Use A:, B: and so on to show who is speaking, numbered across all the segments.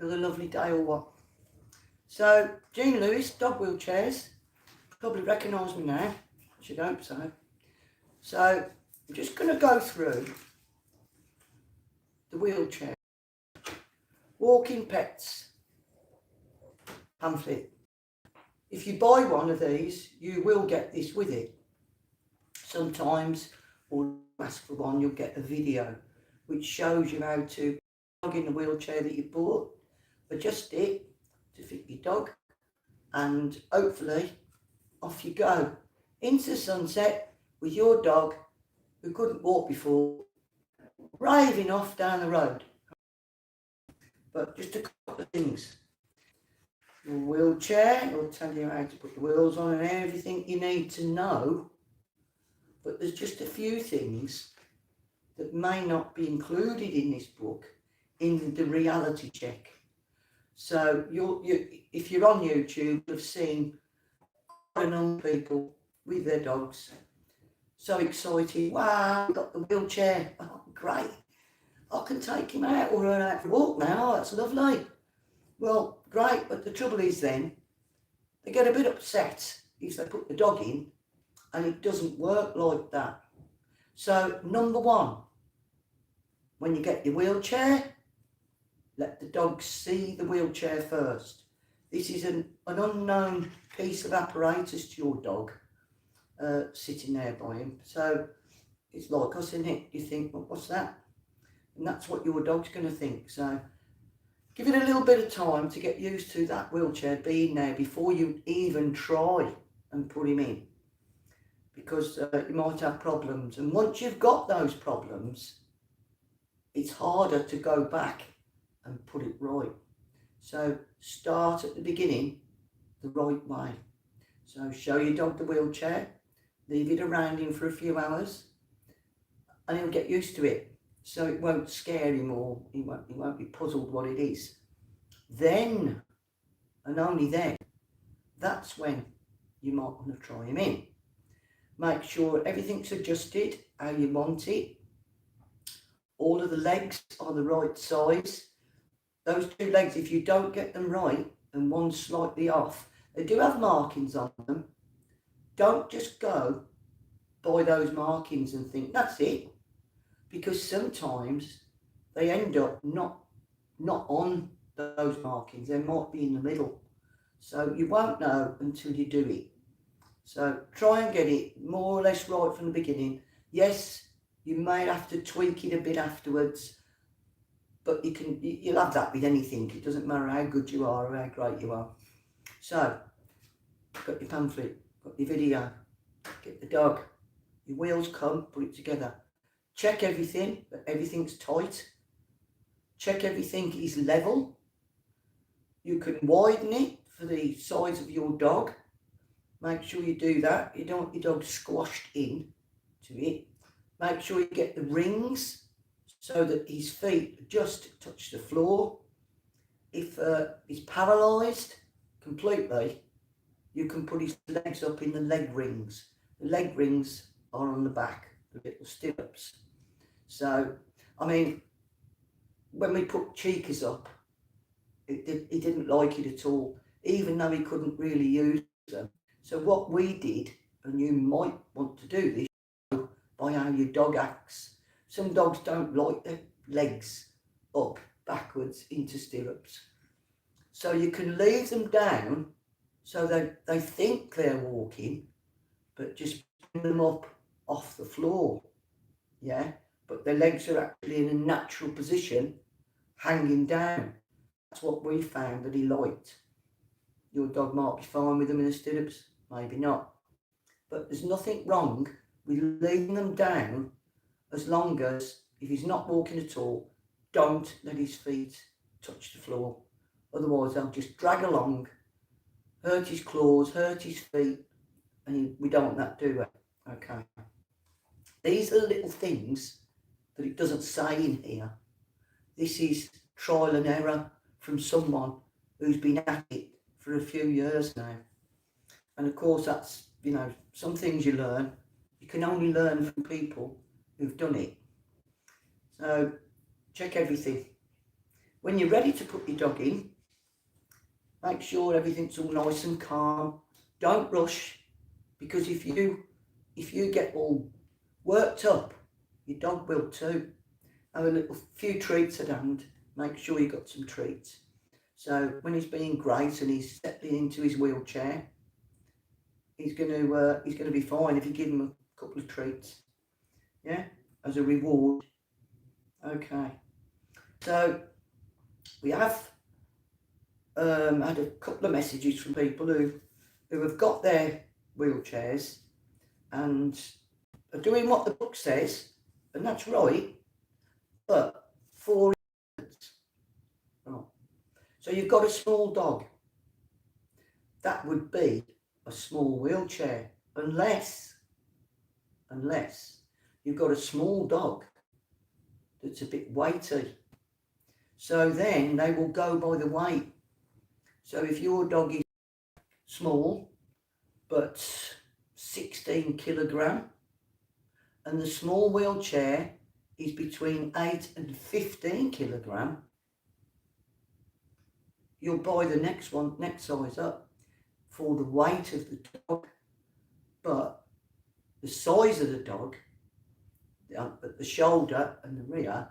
A: Another lovely day or what? So, Jean Lewis, dog wheelchairs. Probably recognise me now. I should hope so. So, I'm just going to go through the wheelchair. Walking pets pamphlet. If you buy one of these, you will get this with it. Sometimes, or ask for one, you'll get a video which shows you how to plug in the wheelchair that you bought, adjust it to fit your dog, and hopefully off you go into the sunset with your dog who couldn't walk before, raving off down the road. But just a couple of things. Your wheelchair, it'll tell you how to put the wheels on and everything you need to know. But there's just a few things that may not be included in this book in the reality check. So if you're on YouTube, you've seen quite a number of people with their dogs so excited. Wow, I've got the wheelchair. Oh, great. I can take him out or her out for a walk now. That's lovely. Well, great, but the trouble is then they get a bit upset if they put the dog in and it doesn't work like that. So number one, when you get your wheelchair, let the dog see the wheelchair first. This is an unknown piece of apparatus to your dog sitting there by him. So it's like us, isn't it? You think, well, what's that? And that's what your dog's going to think. So give it a little bit of time to get used to that wheelchair being there before you even try and put him in. Because you might have problems. And once you've got those problems, it's harder to go back and put it right. So start at the beginning the right way. So show your dog the wheelchair, leave it around him for a few hours, and he'll get used to it. So it won't scare him or he won't be puzzled what it is. Then, and only then, that's when you might want to try him in. Make sure everything's adjusted how you want it. All of the legs are the right size. Those two legs, if you don't get them right and one's slightly off, they do have markings on them. Don't just go by those markings and think that's it, because sometimes they end up not on those markings. They might be in the middle. So you won't know until you do it. So try and get it more or less right from the beginning. Yes, you may have to tweak it a bit afterwards, but you'll have that with anything. It doesn't matter how good you are or how great you are. So, got your pamphlet, got your video, get the dog, your wheels come, put it together. Check everything, that everything's tight. Check everything is level. You can widen it for the size of your dog. Make sure you do that. You don't want your dog squashed in to it. Make sure you get the rings so that his feet just touch the floor. If he's paralysed completely, you can put his legs up in the leg rings. The leg rings are on the back, the little stirrups. So, I mean, when we put Checco's up, he didn't like it at all, even though he couldn't really use them. So what we did, and you might want to do this by how your dog acts. Some dogs don't like their legs up backwards into stirrups. So you can leave them down so they think they're walking, but just bring them up off the floor. Yeah, but their legs are actually in a natural position, hanging down. That's what we found that he liked. Your dog might be fine with them in the stirrups, maybe not. But there's nothing wrong with leaving them down, as long as, if he's not walking at all, don't let his feet touch the floor. Otherwise they'll just drag along, hurt his claws, hurt his feet, and we don't want that, do we? Okay. These are the little things that it doesn't say in here. This is trial and error from someone who's been at it for a few years now. And of course that's, some things you learn. You can only learn from people who've done it. So check everything. when you're ready to put your dog in, make sure everything's all nice and calm. Don't rush, because if you get all worked up, your dog will too. Have a few treats at hand. Make sure you got some treats. So when he's being great and he's settling into his wheelchair, he's going to be fine if you give him a couple of treats, yeah, as a reward. Okay, so we have had a couple of messages from people who have got their wheelchairs and are doing what the book says, and that's right, but for instance, right. So you've got a small dog. That would be a small wheelchair, unless you've got a small dog that's a bit weighty. So then they will go by the weight. So if your dog is small but 16 kilogram and the small wheelchair is between 8 and 15 kilogram, you'll buy the next size up for the weight of the dog, but the size of the dog at the shoulder and the rear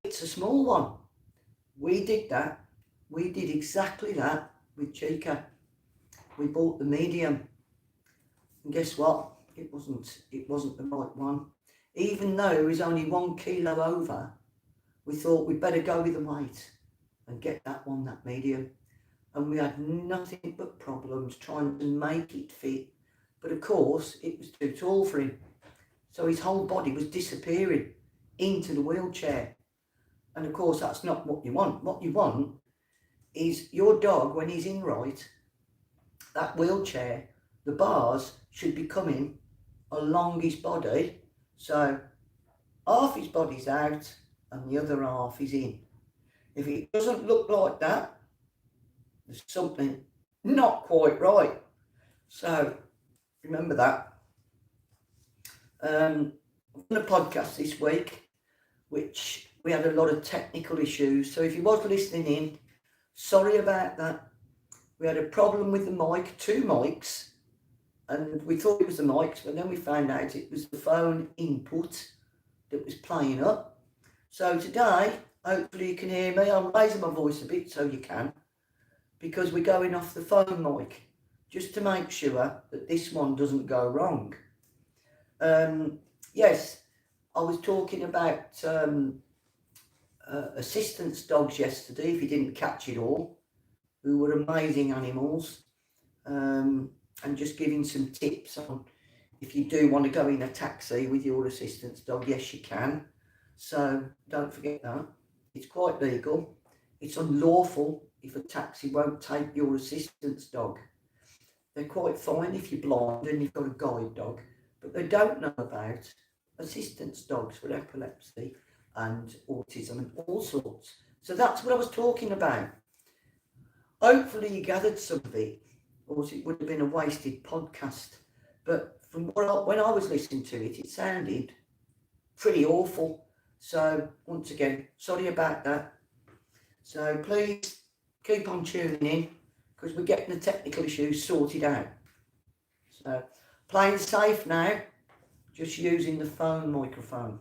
A: fits a small one. We did that. We did exactly that with Checco. We bought the medium, and guess what? It wasn't the right one. Even though it was only 1 kilo over, we thought we'd better go with the weight and get that one, that medium. And we had nothing but problems trying to make it fit. But of course, it was too tall for him. So his whole body was disappearing into the wheelchair. And of course, that's not what you want. What you want is your dog, when he's in right, that wheelchair, the bars should be coming along his body. So half his body's out and the other half is in. If it doesn't look like that, there's something not quite right. So remember that. I've done a podcast this week, which we had a lot of technical issues. So if you was listening in, sorry about that. We had a problem with the mic, 2 mics, and we thought it was the mics, but then we found out it was the phone input that was playing up. So today, hopefully you can hear me. I'm raising my voice a bit so you can, because we're going off the phone mic, just to make sure that this one doesn't go wrong. Yes, I was talking about assistance dogs yesterday, if you didn't catch it all, who were amazing animals, and just giving some tips on if you do want to go in a taxi with your assistance dog. Yes, you can. So don't forget that. It's quite legal. It's unlawful if a taxi won't take your assistance dog. They're quite fine if you're blind and you've got a guide dog, but they don't know about assistance dogs for epilepsy and autism and all sorts. So that's what I was talking about. Hopefully you gathered some of it, or it would have been a wasted podcast. But from when I was listening to it, it sounded pretty awful. So once again, sorry about that. So please keep on tuning in, because we're getting the technical issues sorted out. So playing safe now, just using the phone microphone.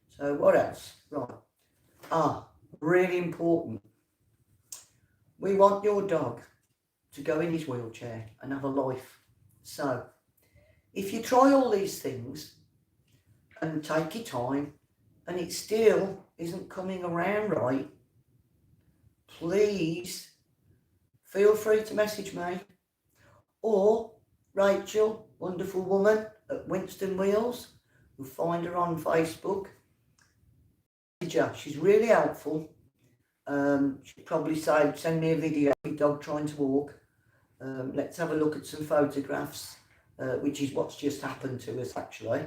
A: So what else? Right. Really important. We want your dog to go in his wheelchair and have a life. So if you try all these things and take your time and it still isn't coming around right, please feel free to message me, or Rachel, wonderful woman at Winston Wheels. You'll find her on Facebook. She's really helpful. She'd probably say, send me a video of your dog trying to walk. Let's have a look at some photographs, which is what's just happened to us actually.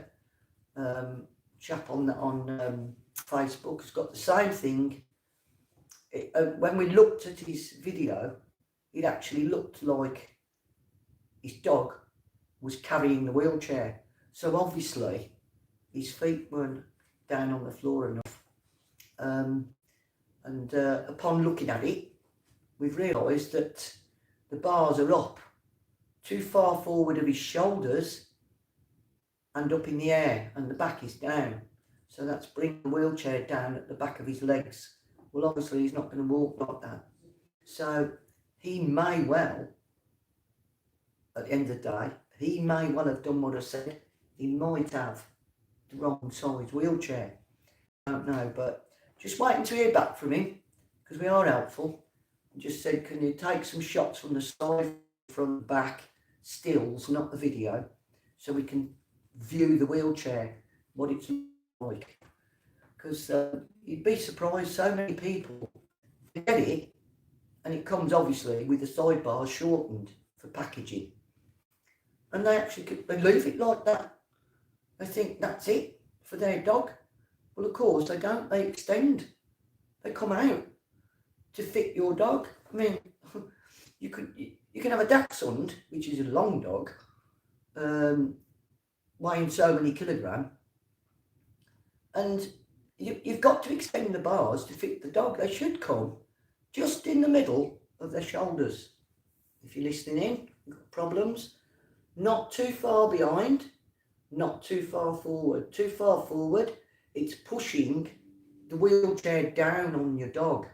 A: Chap on Facebook has got the same thing. When we looked at his video, it actually looked like his dog was carrying the wheelchair. So obviously his feet weren't down on the floor enough. and upon looking at it, we've realised that the bars are up too far forward of his shoulders and up in the air, and the back is down. So that's bringing the wheelchair down at the back of his legs. Well, obviously he's not going to walk like that. So he may well, at the end of the day, he may well have done what I said. He might have the wrong size wheelchair. I don't know, but just waiting to hear back from him, because we are helpful. I just said, can you take some shots from the side, from the back, stills, not the video, so we can view the wheelchair, what it's like. Because you'd be surprised, so many people get it, and it comes obviously with the sidebars shortened for packaging, and they leave it like that. They think that's it for their dog. Well, of course they don't. They extend. They come out to fit your dog. I mean, you can have a dachshund, which is a long dog, weighing so many kilograms, and you've got to extend the bars to fit the dog. They should come just in the middle of their shoulders. If you're listening in, you've got problems, not too far behind, not too far forward. Too far forward, it's pushing the wheelchair down on your dog.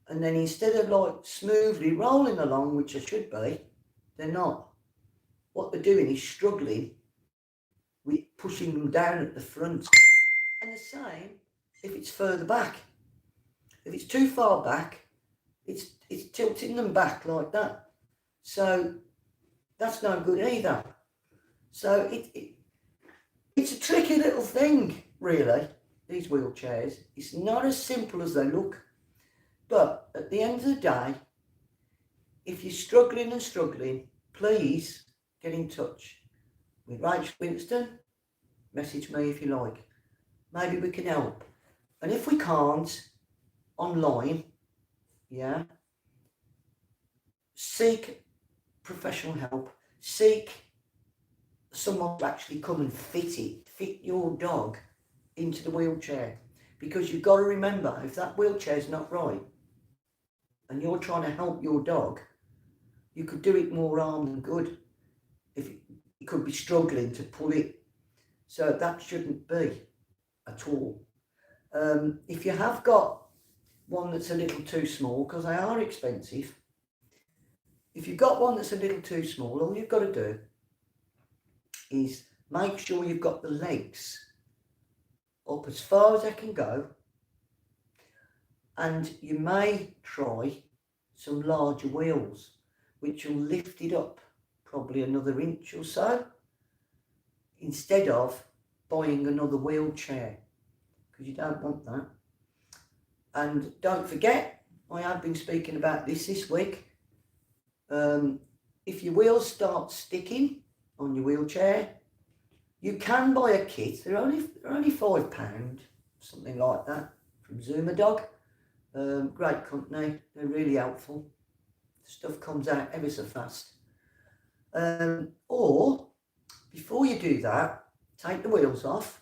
A: And then instead of like smoothly rolling along, which they should be, they're not. What they're doing is struggling with pushing them down at the front. And the same if it's further back. If it's too far back, it's tilting them back like that. So that's no good either. So it's a tricky little thing, really, these wheelchairs. It's not as simple as they look. But at the end of the day, if you're struggling, please get in touch with Rach Winston. Message me if you like. Maybe we can help. And if we can't, online, yeah, seek professional help. Seek someone to actually come and fit your dog into the wheelchair. Because you've got to remember, if that wheelchair's not right and you're trying to help your dog, you could do it more harm than good. If you could be struggling to pull it. So that shouldn't be at all. If you have got one that's a little too small, because they are expensive, if you've got one that's a little too small, all you've got to do is make sure you've got the legs up as far as they can go, and you may try some larger wheels which will lift it up probably another inch or so, instead of buying another wheelchair, because you don't want that. And don't forget, I have been speaking about this week. If your wheels start sticking on your wheelchair, you can buy a kit. They're only £5, something like that, from Zuma Dog. Great company. They're really helpful. Stuff comes out ever so fast. Or before you do that, take the wheels off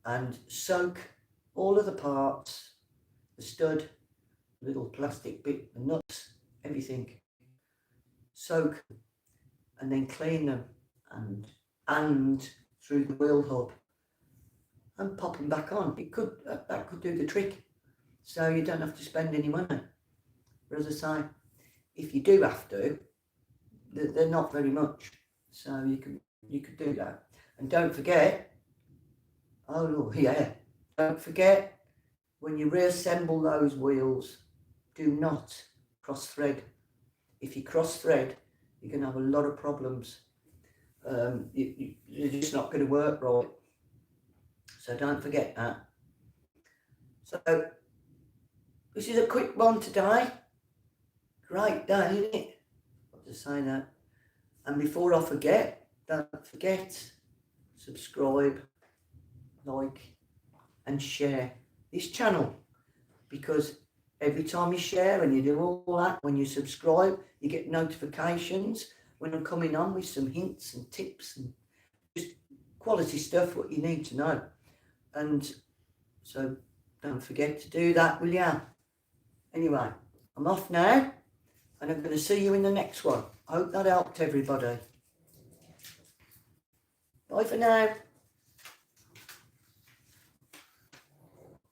A: and soak all of the parts, the stud, the little plastic bit, the nuts, everything. Soak and then clean them and through the wheel hub and pop them back on. That could do the trick. So you don't have to spend any money. But as I say, if you do have to, they're not very much. So you could do that. And don't forget, don't forget, when you reassemble those wheels, do not cross thread. If you cross thread, you're going to have a lot of problems. You're just not going to work right. So don't forget that. So this is a quick one today. Great day, isn't it? I'll just say that. And before I forget, don't forget, subscribe, like and share this channel, because every time you share and you do all that, when you subscribe, you get notifications when I'm coming on with some hints and tips and just quality stuff, what you need to know. And so Don't forget to do that, will ya? Anyway, I'm off now, and I'm going to see you in the next one. I hope that helped everybody. Bye for now.